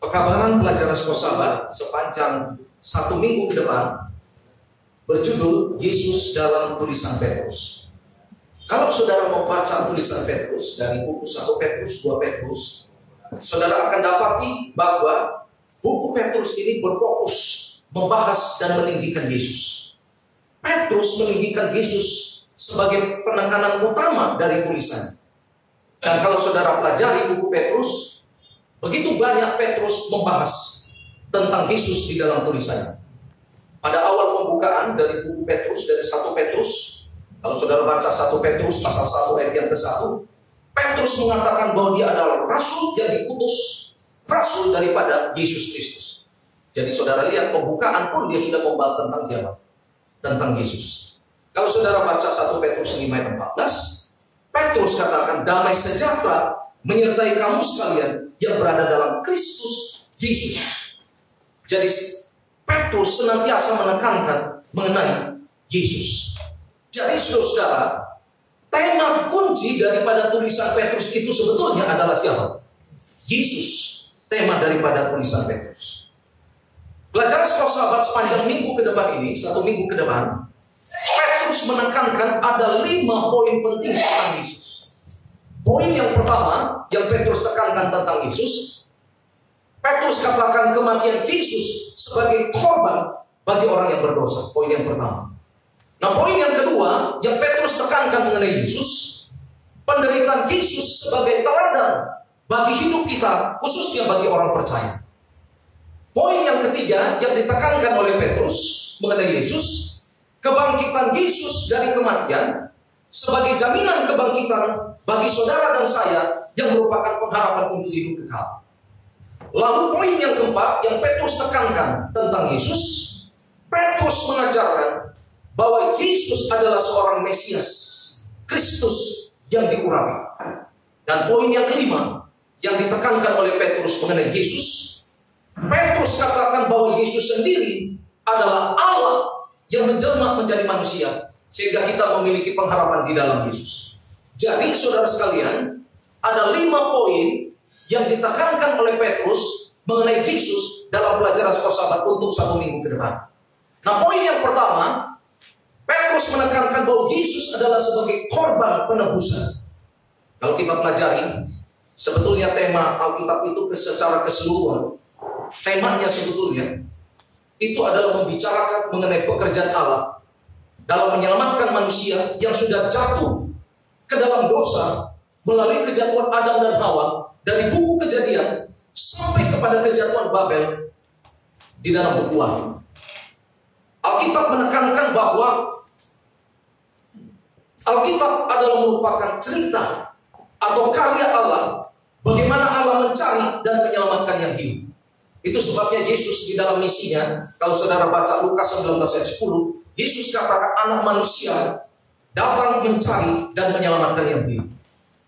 Pekabaran pelajaran Sahabat sepanjang 1 minggu ke depan berjudul Yesus dalam tulisan Petrus. Kalau saudara mau baca tulisan Petrus dari buku 1 Petrus, 2 Petrus, saudara akan dapati bahwa buku Petrus ini berfokus membahas dan meninggikan Yesus. Petrus meninggikan Yesus sebagai penekanan utama dari tulisan. Dan kalau saudara pelajari buku Petrus, begitu banyak Petrus membahas tentang Yesus di dalam tulisannya. Pada awal pembukaan dari buku Petrus, dari 1 Petrus, kalau saudara baca 1 Petrus pasal 1 ayat yang ke-1, Petrus mengatakan bahwa dia adalah rasul yang diutus, rasul daripada Yesus Kristus. Jadi saudara lihat pembukaan pun dia sudah membahas tentang siapa? Tentang Yesus. Kalau saudara baca 1 Petrus 5 ayat 14, Petrus katakan damai sejahtera menyertai kamu sekalian yang berada dalam Kristus Yesus. Jadi Petrus senantiasa menekankan mengenai Yesus. Jadi saudara, tema kunci daripada tulisan Petrus itu sebetulnya adalah siapa? Yesus. Tema daripada tulisan Petrus. Pelajaran Sahabat sepanjang minggu ke depan ini, 1 minggu ke depan, Petrus menekankan ada 5 poin penting tentang Yesus. Poin yang pertama yang Petrus tekankan tentang Yesus, Petrus katakan kematian Yesus sebagai korban bagi orang yang berdosa. Poin yang pertama. Nah, poin yang kedua yang Petrus tekankan mengenai Yesus, penderitaan Yesus sebagai teladan bagi hidup kita, khususnya bagi orang percaya. Poin yang ketiga yang ditekankan oleh Petrus mengenai Yesus, kebangkitan Yesus dari kematian sebagai jaminan kebangkitan bagi saudara dan saya yang merupakan pengharapan untuk hidup kekal. Lalu poin yang keempat yang Petrus tekankan tentang Yesus, Petrus mengajarkan bahwa Yesus adalah seorang Mesias, Kristus yang diurapi. Dan poin yang kelima yang ditekankan oleh Petrus mengenai Yesus, Petrus katakan bahwa Yesus sendiri adalah Allah yang menjelma menjadi manusia, sehingga kita memiliki pengharapan di dalam Yesus. Jadi saudara sekalian, ada 5 poin yang ditekankan oleh Petrus mengenai Yesus dalam pelajaran Sahabat untuk 1 minggu ke depan. Nah, poin yang pertama, Petrus menekankan bahwa Yesus adalah sebagai korban penebusan. Kalau kita pelajari, sebetulnya tema Alkitab itu secara keseluruhan, temanya sebetulnya itu adalah membicarakan mengenai pekerjaan Allah dalam menyelamatkan manusia yang sudah jatuh ke dalam dosa melalui kejatuhan Adam dan Hawa dari buku Kejadian sampai kepada kejatuhan Babel di dalam buku Wahyu. Alkitab menekankan bahwa Alkitab adalah merupakan cerita atau karya Allah, bagaimana Allah mencari dan menyelamatkan yang hidup. Itu sebabnya Yesus di dalam misinya, kalau saudara baca Lukas 19 ayat 10, Yesus katakan anak manusia datang mencari dan menyelamatkan yang hidup.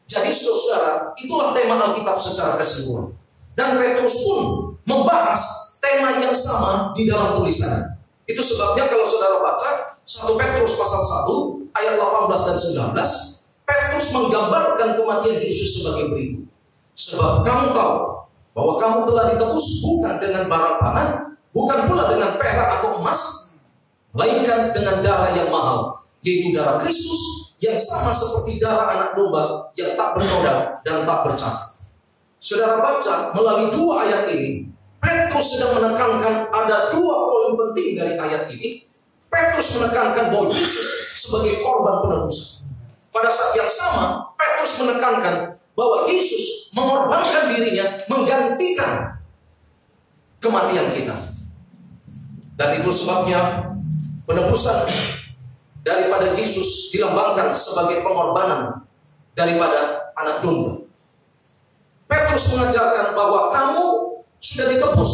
Jadi saudara, itulah tema Alkitab secara keseluruhan. Dan Petrus pun membahas tema yang sama di dalam tulisannya. Itu sebabnya kalau saudara baca 1 Petrus pasal 1 ayat 18 dan 19, Petrus menggambarkan kematian Yesus sebagai berikut. Sebab kamu tahu bahwa kamu telah ditebus bukan dengan barang panah, bukan pula dengan perak atau emas, melainkan dengan darah yang mahal, yaitu darah Kristus yang sama seperti darah anak domba yang tak bernoda dan tak bercacat. Saudara baca melalui 2 ayat ini, Petrus sedang menekankan ada 2 poin penting dari ayat ini. Petrus menekankan bahwa Yesus sebagai korban penebus. Pada saat yang sama, Petrus menekankan bahwa Yesus mengorbankan dirinya menggantikan kematian kita. Dan itu sebabnya penebusan daripada Yesus dilambangkan sebagai pengorbanan daripada anak domba. Petrus mengajarkan bahwa kamu sudah ditebus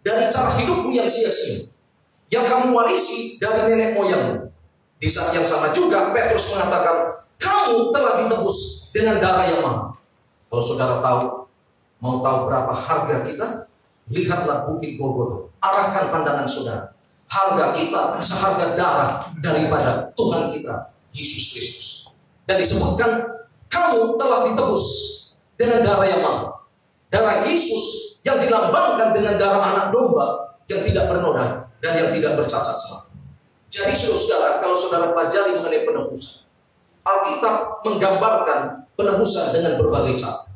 dari cara hidupmu yang sia-sia, yang kamu warisi dari nenek moyangmu. Di saat yang sama juga Petrus mengatakan kamu kamu telah ditebus dengan darah yang mahal. Kalau saudara mau tahu berapa harga kita, lihatlah bukit Golgota. Arahkan pandangan saudara. Harga kita seharga darah daripada Tuhan kita, Yesus Kristus. Dan disebutkan, kamu telah ditebus dengan darah yang mahal. Darah Yesus yang dilambangkan dengan darah anak domba yang tidak bernoda dan yang tidak bercacat celah. Jadi saudara, kalau saudara pelajari mengenai penebusan, Alkitab menggambarkan penebusan dengan berbagai cara.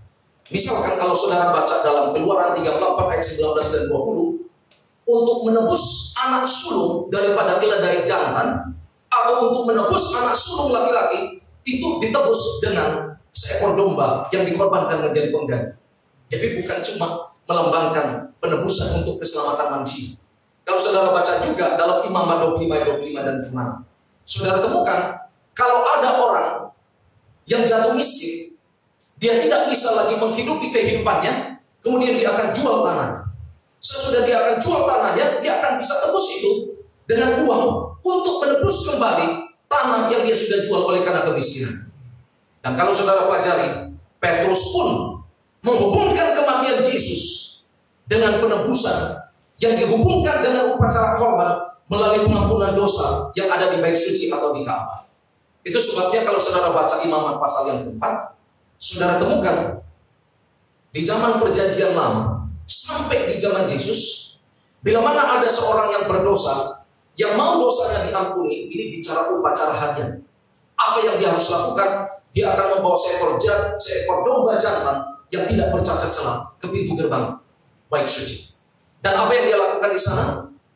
Misalkan kalau saudara baca dalam Keluaran 34 ayat 19 dan 20, untuk menebus anak sulung daripada keledai jantan, atau untuk menebus anak sulung laki-laki, itu ditebus dengan seekor domba yang dikorbankan menjadi pengganti. Jadi bukan cuma melambangkan penebusan untuk keselamatan manusia. Kalau saudara baca juga dalam Imamat 25 dan 6, saudara temukan kalau ada orang yang jatuh miskin, dia tidak bisa lagi menghidupi kehidupannya, kemudian dia akan jual tanah. Sesudah dia akan jual tanahnya, dia akan bisa tebus itu dengan uang untuk menebus kembali tanah yang dia sudah jual oleh karena kemiskinan. Dan kalau saudara pelajari, Petrus pun menghubungkan kematian Yesus dengan penebusan yang dihubungkan dengan upacara korban melalui pengampunan dosa yang ada di bait suci atau di Ka'bah. Itu sebabnya kalau saudara baca Imamat pasal yang keempat, saudara temukan di zaman perjanjian lama sampai di zaman Yesus, bila mana ada seorang yang berdosa, yang mau dosanya diampuni, ini bicara upacara harian. Apa yang dia harus lakukan? Dia akan membawa seekor domba jantan yang tidak bercacat celah ke pintu gerbang bait suci. Dan apa yang dia lakukan di sana?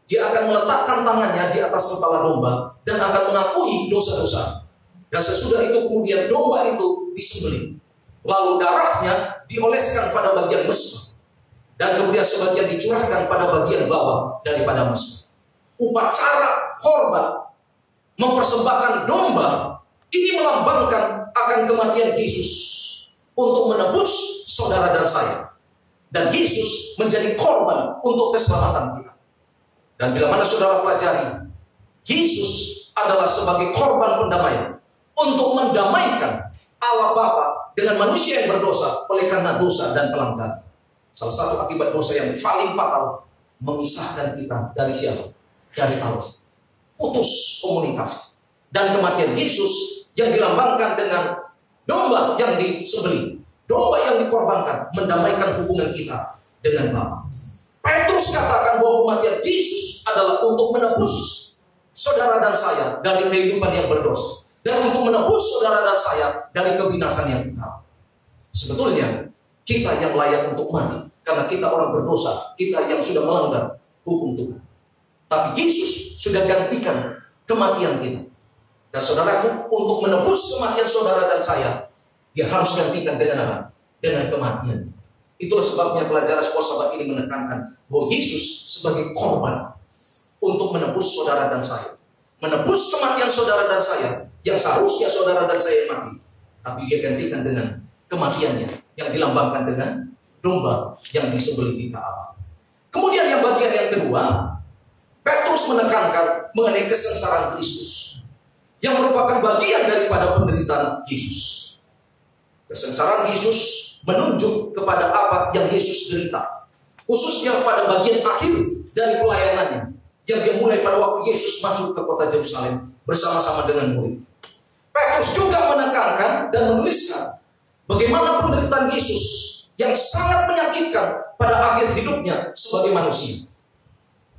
Dia akan meletakkan tangannya di atas kepala domba dan akan mengakui dosa-dosa. Dan sesudah itu kemudian domba itu disembelih. Lalu darahnya dioleskan pada bagian mesbah. Dan kemudian sebagian dicurahkan pada bagian bawah daripada mesbah. Upacara korban mempersembahkan domba ini melambangkan akan kematian Yesus untuk menebus saudara dan saya. Dan Yesus menjadi korban untuk keselamatan kita. Dan bila mana saudara pelajari, Yesus adalah sebagai korban pendamaian untuk mendamaikan Allah Bapa dengan manusia yang berdosa oleh karena dosa dan pelanggaran. Salah satu akibat dosa yang paling fatal, memisahkan kita dari siapa? Dari Allah. Putus komunikasi. Dan kematian Yesus yang dilambangkan dengan domba yang disembelih, domba yang dikorbankan, mendamaikan hubungan kita dengan Bapa. Petrus katakan bahwa kematian Yesus adalah untuk menebus saudara dan saya dari kehidupan yang berdosa, dan untuk menebus saudara dan saya dari kebinasan yang kekal. Sebetulnya kita yang layak untuk mati karena kita orang berdosa, kita yang sudah melanggar hukum Tuhan. Tapi Yesus sudah gantikan kematian kita. Dan saudaraku, untuk menebus kematian saudara dan saya, dia harus gantikan dengan apa? Dengan kematian. Itulah sebabnya pelajaran sekolah sahabat ini menekankan bahwa Yesus sebagai korban untuk menebus saudara dan saya, menebus kematian saudara dan saya yang seharusnya saudara dan saya mati, tapi dia gantikan dengan kematiannya yang dilambangkan dengan domba yang disembelih di Ka'bah. Kemudian yang bagian yang kedua, Petrus menekankan mengenai kesengsaraan Kristus yang merupakan bagian daripada penderitaan Yesus. Kesengsaraan Yesus menunjuk kepada apa yang Yesus derita, khususnya pada bagian akhir dari pelayanannya yang dimulai pada waktu Yesus masuk ke kota Yerusalem bersama-sama dengan murid. Petrus juga menekankan dan menuliskan bagaimana penderitaan Yesus yang sangat menyakitkan pada akhir hidupnya sebagai manusia.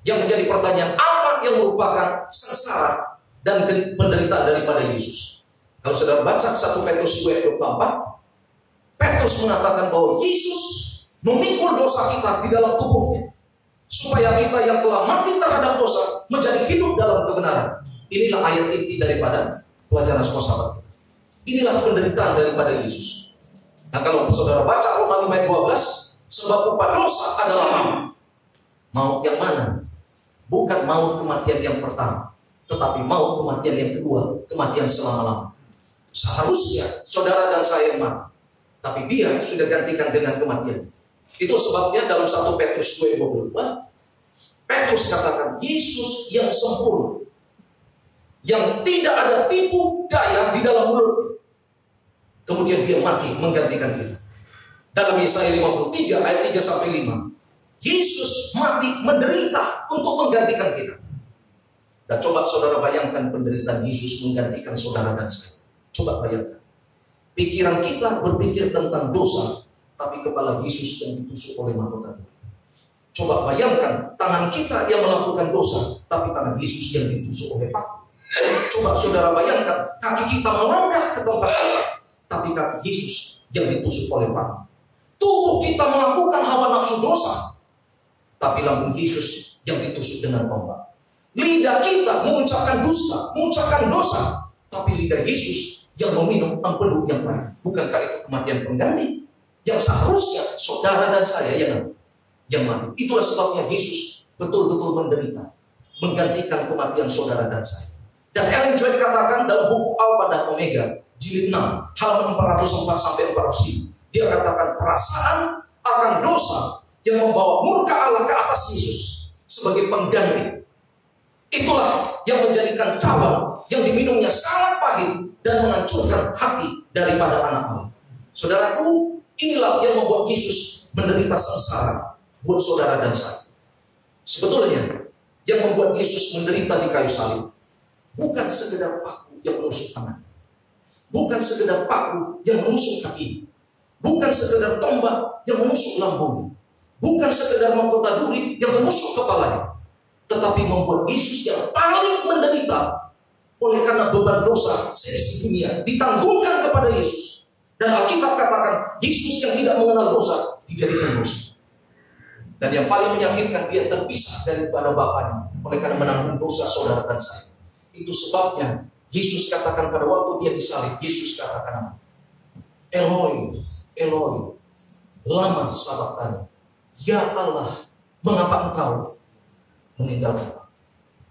Yang menjadi pertanyaan, apa yang merupakan sengsara dan penderitaan daripada Yesus? Kalau saudara baca 1 Petrus 2:24, Petrus mengatakan bahwa Yesus memikul dosa kita di dalam tubuhnya, supaya kita yang telah mati terhadap dosa menjadi hidup dalam kebenaran. Inilah ayat inti daripada pelajaran sekolah sahabat. Inilah penderitaan daripada Yesus. Nah, kalau saudara baca Roma 5 ayat 12, sebab upah dosa adalah maut. Maut yang mana? Bukan maut kematian yang pertama, tetapi maut kematian yang kedua, kematian selama-lamanya. Seharusnya saudara dan saya yang mati, tapi dia sudah gantikan dengan kematian. Itu sebabnya dalam 1 Petrus 2:22, Petrus katakan Yesus yang sempurna, yang tidak ada tipu daya di dalam mulutnya, kemudian dia mati menggantikan kita. Dalam Yesaya 53 ayat 3 sampai 5, Yesus mati menderita untuk menggantikan kita. Dan coba saudara bayangkan penderitaan Yesus menggantikan saudara dan saya. Coba bayangkan. Pikiran kita berpikir tentang dosa, tapi kepala Yesus yang ditusuk oleh mahkota. Coba bayangkan tangan kita yang melakukan dosa, tapi tangan Yesus yang ditusuk oleh paku. Coba saudara bayangkan kaki kita melangkah ke tempat dosa, tapi kaki Yesus yang ditusuk oleh paku. Tubuh kita melakukan hawa nafsu dosa, tapi lambung Yesus yang ditusuk dengan tombak. Lidah kita mengucapkan dusta, mengucapkan dosa, tapi lidah Yesus yang meminum empedu yang pahit. Bukankah itu kematian pengganti yang seharusnya saudara dan saya yang mati? Itulah sebabnya Yesus betul-betul menderita, menggantikan kematian saudara dan saya. Dan Ellen G. White katakan dalam buku Alpha dan Omega, jilid 6, halaman 404 sampai 405, dia katakan perasaan akan dosa yang membawa murka Allah ke atas Yesus sebagai pengganti. Itulah yang menjadikan cawan yang diminumnya sangat pahit dan menghancurkan hati daripada anak Allah. Saudaraku, inilah yang membuat Yesus menderita sengsara buat saudara dan saya. Sebetulnya yang membuat Yesus menderita di kayu salib bukan sekedar paku yang menusuk tangan, bukan sekedar paku yang menusuk kaki, bukan sekedar tombak yang menusuk lambung, bukan sekedar mahkota duri yang menusuk kepalanya, tetapi membuat Yesus yang paling menderita oleh karena beban dosa seisi dunia ditanggungkan kepada Yesus. Dan Alkitab katakan Yesus yang tidak mengenal dosa dijadikan dosa. Dan yang paling menyakitkan, dia terpisah daripada Bapaknya oleh karena menanggung dosa saudara dan saya. Itu sebabnya Yesus katakan pada waktu dia disalib, Yesus katakan apa? Eloi, Eloi, lama sabachthani. Ya Allah, mengapa engkau meninggalkan aku?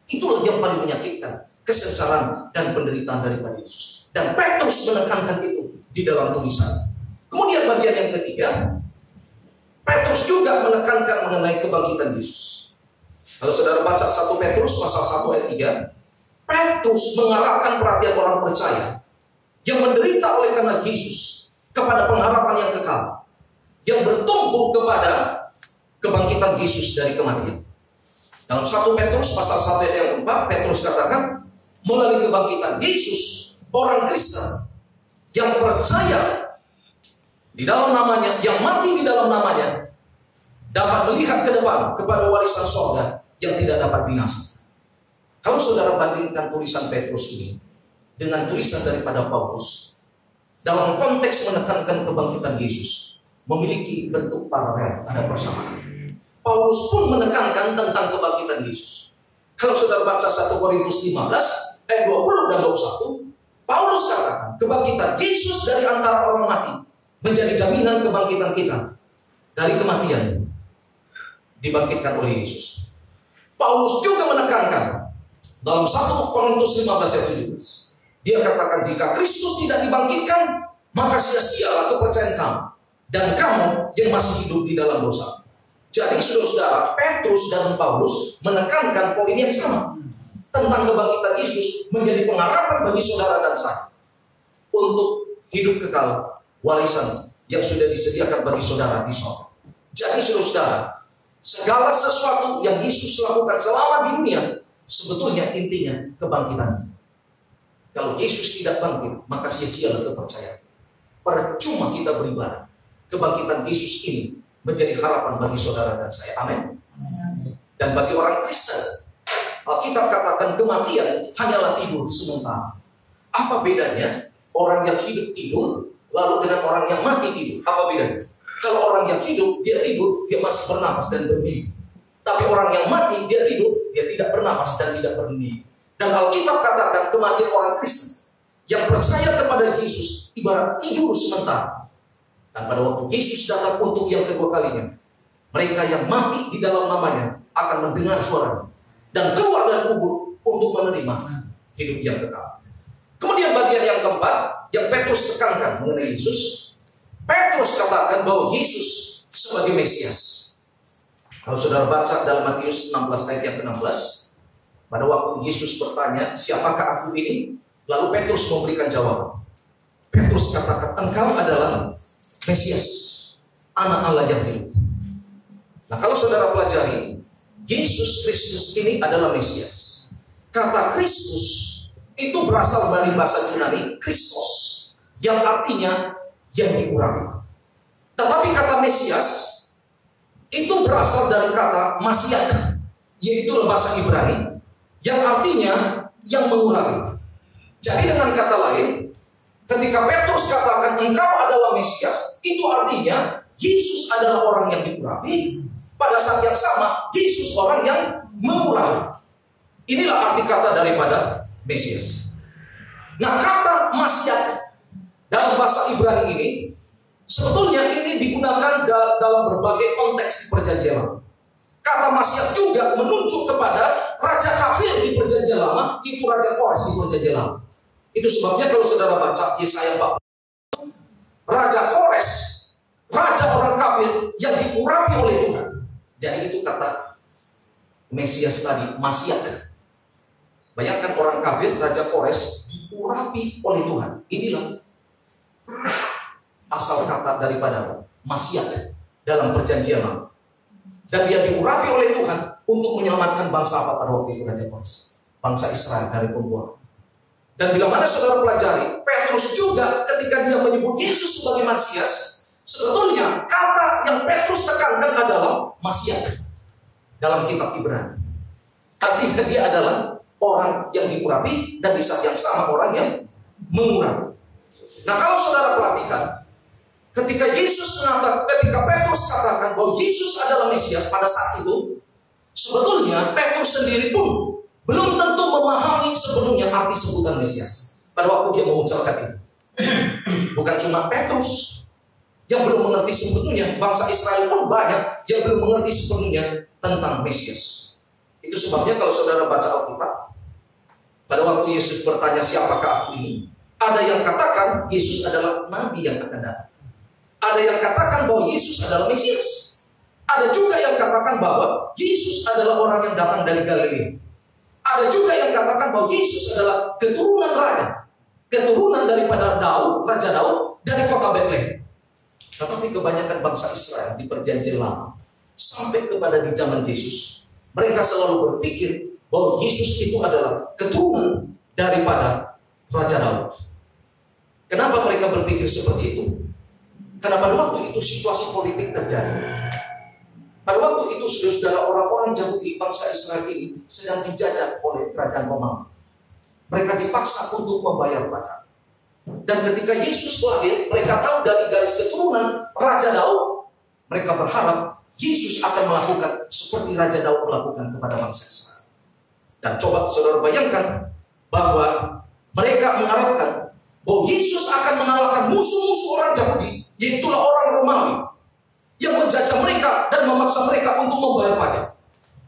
Itulah yang paling menyakitkan, kesengsaraan dan penderitaan daripada Yesus. Dan Petrus menekankan itu di dalam tulisan. Kemudian bagian yang ketiga, Petrus juga menekankan mengenai kebangkitan Yesus. Kalau saudara baca 1 Petrus pasal 1 ayat 3, Petrus mengarahkan perhatian orang percaya yang menderita oleh karena Yesus kepada pengharapan yang kekal, yang bertumbuh kepada kebangkitan Yesus dari kematian. Dalam 1 Petrus pasal 1 ayat yang keempat, Petrus katakan, melalui kebangkitan Yesus, orang Kristen yang percaya di dalam namanya, yang mati di dalam namanya, dapat melihat ke depan kepada warisan surga yang tidak dapat binasa. Kalau saudara bandingkan tulisan Petrus ini dengan tulisan daripada Paulus, dalam konteks menekankan kebangkitan Yesus, memiliki bentuk paralel, ada persamaan. Paulus pun menekankan tentang kebangkitan Yesus. Kalau saudara baca 1 Korintus 15 ayat 20 dan 21, Paulus katakan kebangkitan Yesus dari antara orang mati menjadi jaminan kebangkitan kita dari kematian, dibangkitkan oleh Yesus. Paulus juga menekankan dalam 1 Korintus 15 ayat 17, dia katakan jika Kristus tidak dibangkitkan, maka sia-sialah kepercayaan kamu dan kamu yang masih hidup di dalam dosa. Jadi saudara-saudara, Petrus dan Paulus menekankan poin yang sama tentang kebangkitan Yesus menjadi pengharapan bagi saudara dan saya untuk hidup kekal, warisan yang sudah disediakan bagi saudara di sorga. Jadi saudara-saudara, segala sesuatu yang Yesus lakukan selama di dunia sebetulnya intinya kebangkitan. Kalau Yesus tidak bangkit, maka sia-sialah kepercayaan. Percuma kita beribadah. Kebangkitan Yesus ini menjadi harapan bagi saudara dan saya. Amin. Dan bagi orang Kristen, Alkitab katakan kematian hanyalah tidur sementara. Apa bedanya orang yang hidup tidur lalu dengan orang yang mati tidur? Apa bedanya? Kalau orang yang hidup, dia tidur, dia masih bernapas dan bermimpi. Tapi orang yang mati, dia tidur, dia tidak bernapas dan tidak bermimpi. Dan Alkitab katakan kematian orang Kristen yang percaya kepada Yesus ibarat tidur sementara. Dan pada waktu Yesus datang untuk yang kedua kalinya, mereka yang mati di dalam namanya akan mendengar suaranya dan keluar dari kubur untuk menerima hidup yang kekal. Kemudian bagian yang keempat yang Petrus tekankan mengenai Yesus, Petrus katakan bahwa Yesus sebagai Mesias. Kalau saudara baca dalam Matius 16 ayat yang ke-16, pada waktu Yesus bertanya, siapakah aku ini? Lalu Petrus memberikan jawaban. Petrus katakan, engkau adalah Mesias, Anak Allah yang hidup. Nah, kalau saudara pelajari, Yesus Kristus ini adalah Mesias. Kata Kristus itu berasal dari bahasa Yunani Christos, yang artinya yang diurapi. Tetapi kata Mesias itu berasal dari kata Masyiach, yaitu bahasa Ibrani, yang artinya yang mengurapi. Jadi dengan kata lain, ketika Petrus katakan engkau adalah Mesias, itu artinya Yesus adalah orang yang diurapi. Pada saat yang sama, Yesus orang yang mengurapi. Inilah arti kata daripada Mesias. Nah, kata Masyiach dalam bahasa Ibrani ini sebetulnya ini digunakan dalam berbagai konteks di Perjanjian Lama. Kata Masyiach juga menunjuk kepada raja kafir di Perjanjian Lama, itu Raja Kores di Perjanjian Lama. Itu sebabnya kalau saudara baca Yesaya 40, Raja Kores, raja orang kafir yang diurapi oleh Tuhan. Jadi itu kata Mesias tadi, Masyiach. Bayangkan orang kafir, Raja Kores diurapi oleh Tuhan. Inilah asal kata daripada Masyiach dalam Perjanjian Lama. Dan dia diurapi oleh Tuhan untuk menyelamatkan bangsa apa pada waktu itu, Raja Kores? Bangsa Israel dari pembuangan. Dan bila mana saudara pelajari, Petrus juga ketika dia menyebut Yesus sebagai Mesias, sebetulnya kata yang Petrus tekankan adalah Masyiach dalam kitab Ibrani. Artinya dia adalah orang yang diurapi dan di saat yang sama orang yang mengurapi. Nah, kalau saudara perhatikan, ketika Petrus katakan bahwa Yesus adalah Mesias pada saat itu, sebetulnya Petrus sendiri pun belum tentu memahami sepenuhnya arti sebutan Mesias pada waktu dia mengucapkan itu. Bukan cuma Petrus yang belum mengerti sepenuhnya, bangsa Israel pun banyak yang belum mengerti sepenuhnya tentang Mesias. Itu sebabnya kalau saudara baca Alkitab, pada waktu Yesus bertanya siapakah aku ini, ada yang katakan Yesus adalah nabi yang akan datang. Ada yang katakan bahwa Yesus adalah Mesias. Ada juga yang katakan bahwa Yesus adalah orang yang datang dari Galilea. Ada juga yang katakan bahwa Yesus adalah keturunan raja, keturunan daripada Daud, Raja Daud dari kota Betlehem. Tetapi kebanyakan bangsa Israel di Perjanjian Lama sampai kepada di zaman Yesus, mereka selalu berpikir bahwa Yesus itu adalah keturunan daripada Raja Daud. Kenapa mereka berpikir seperti itu? Karena pada waktu itu situasi politik terjadi. Pada waktu itu saudara-saudara, orang-orang Yahudi bangsa Israel ini sedang dijajah oleh kerajaan Romawi. Mereka dipaksa untuk membayar pajak. Dan ketika Yesus lahir, mereka tahu dari garis keturunan Raja Daud, mereka berharap Yesus akan melakukan seperti Raja Daud melakukan kepada bangsa Israel. Dan coba saudara bayangkan bahwa mereka mengharapkan bahwa Yesus akan mengalahkan musuh-musuh orang Yahudi, yaitulah orang Romawi yang menjajah mereka dan memaksa mereka untuk membayar pajak.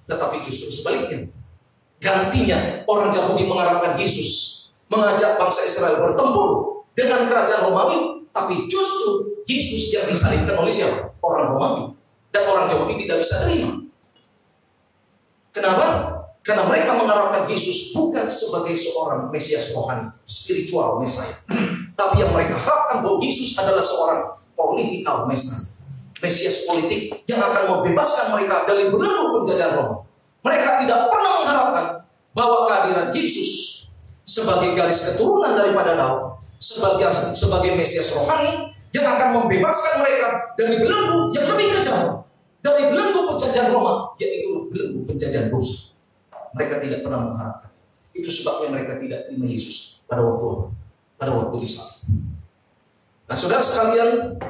Tetapi justru sebaliknya, gantinya orang Yahudi mengharapkan Yesus mengajak bangsa Israel bertempur dengan kerajaan Romawi, tapi justru Yesus yang disalibkan oleh siapa? Orang Romawi. Dan orang Yahudi tidak bisa terima. Kenapa? Karena mereka mengharapkan Yesus bukan sebagai seorang Mesias rohani, spiritual Mesias. Tapi yang mereka harapkan bahwa Yesus adalah seorang political Mesias, Mesias politik yang akan membebaskan mereka dari belenggu penjajahan Roma. Mereka tidak pernah mengharapkan bahwa kehadiran Yesus sebagai garis keturunan daripada Daud, sebagai Mesias rohani yang akan membebaskan mereka dari belenggu yang lebih kejam, dari belenggu penjajahan Roma, yaitu belenggu penjajahan dosa. Mereka tidak pernah mengharapkan. Itu sebabnya mereka tidak terima Yesus pada waktu Islam. Nah, saudara sekalian,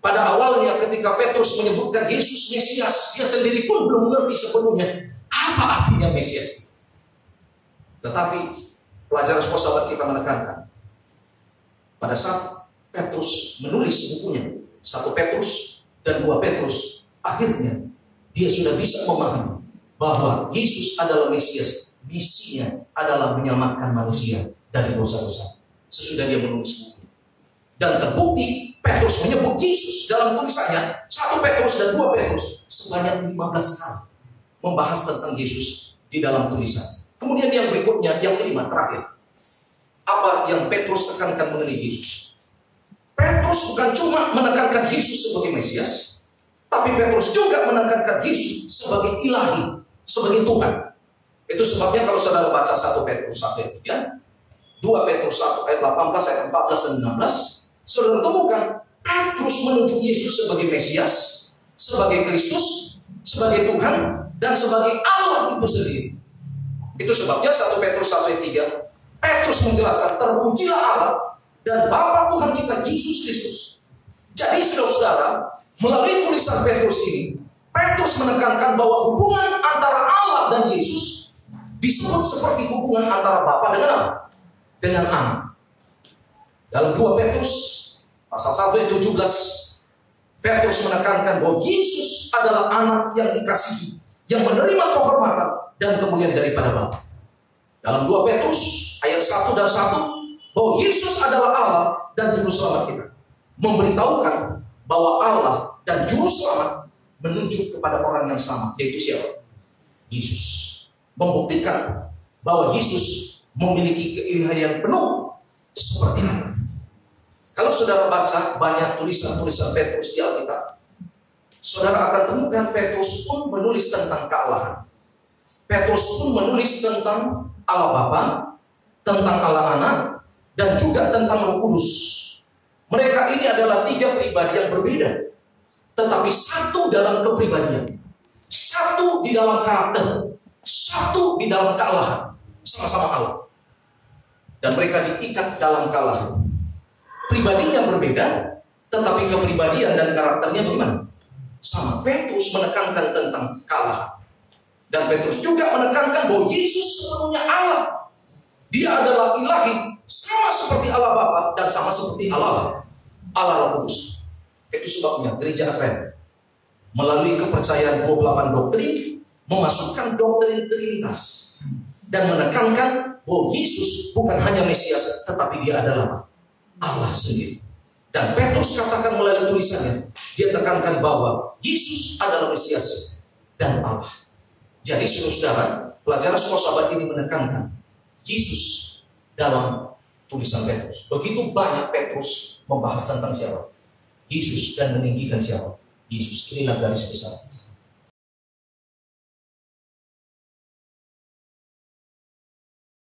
pada awalnya ketika Petrus menyebutkan Yesus Mesias, dia sendiri pun belum mengerti sepenuhnya apa artinya Mesias. Tetapi pelajaran sahabat kita menekankan, pada saat Petrus menulis bukunya 1 Petrus dan 2 Petrus, akhirnya dia sudah bisa memahami bahwa Yesus adalah Mesias. Misinya adalah menyelamatkan manusia dari dosa-dosa. Sesudah dia menulis buku, dan terbukti Petrus menyebut Yesus dalam tulisannya 1 Petrus dan 2 Petrus sebanyak 15 kali membahas tentang Yesus di dalam tulisan. Kemudian yang berikutnya, yang kelima terakhir, apa yang Petrus tekankan mengenai Yesus? Petrus bukan cuma menekankan Yesus sebagai Mesias, tapi Petrus juga menekankan Yesus sebagai ilahi, sebagai Tuhan. Itu sebabnya kalau saudara baca 1 Petrus 1 ayat 3, 2 Petrus 1 ayat 18, ayat 14 dan 16, saudara temukan Petrus menunjuk Yesus sebagai Mesias, sebagai Kristus, sebagai Tuhan, dan sebagai Allah itu sendiri. Itu sebabnya 1 Petrus 1 ayat 3, Petrus menjelaskan, terpujilah Allah dan Bapa Tuhan kita Yesus Kristus. Jadi saudara-saudara, melalui tulisan Petrus ini, Petrus menekankan bahwa hubungan antara Allah dan Yesus disebut seperti hubungan antara Bapa dengan apa? Dengan Anak. Dalam 2 Petrus pasal 1 ayat 17, Petrus menekankan bahwa Yesus adalah Anak yang dikasihi, yang menerima kehormatan dan kemuliaan daripada Bapa. Dalam 2 Petrus ayat 1 dan 1, bahwa Yesus adalah Allah dan Juru Selamat kita, memberitahukan bahwa Allah dan Juru Selamat menunjuk kepada orang yang sama, yaitu siapa? Yesus. Membuktikan bahwa Yesus memiliki keilahian yang penuh seperti Allah. Kalau saudara baca banyak tulisan-tulisan Petrus di Alkitab, saudara akan temukan Petrus pun menulis tentang kealahan. Petrus pun menulis tentang Allah Bapa, tentang Allah Anak, dan juga tentang Roh Kudus. Mereka ini adalah 3 pribadi yang berbeda, tetapi satu dalam kepribadian, satu di dalam karakter, satu di dalam kealahan, sama-sama Allah. Dan mereka diikat dalam kealahan. Pribadinya berbeda, tetapi kepribadian dan karakternya bagaimana? Sama. Petrus menekankan tentang kealahan. Dan Petrus juga menekankan bahwa Yesus sepenuhnya Allah. Dia adalah ilahi, sama seperti Allah Bapa dan sama seperti Allah Roh Kudus. Itu sebabnya gereja Advent melalui kepercayaan 28 doktrin memasukkan doktrin Trinitas dan menekankan bahwa Yesus bukan hanya Mesias, tetapi dia adalah Allah sendiri. Dan Petrus katakan melalui tulisannya, dia tekankan bahwa Yesus adalah Mesias dan Allah. Jadi saudara, pelajaran sekolah sahabat ini menekankan Yesus dalam tulisan Petrus. Begitu banyak Petrus membahas tentang siapa? Yesus, dan meninggikan siapa? Yesus. Inilah garis besar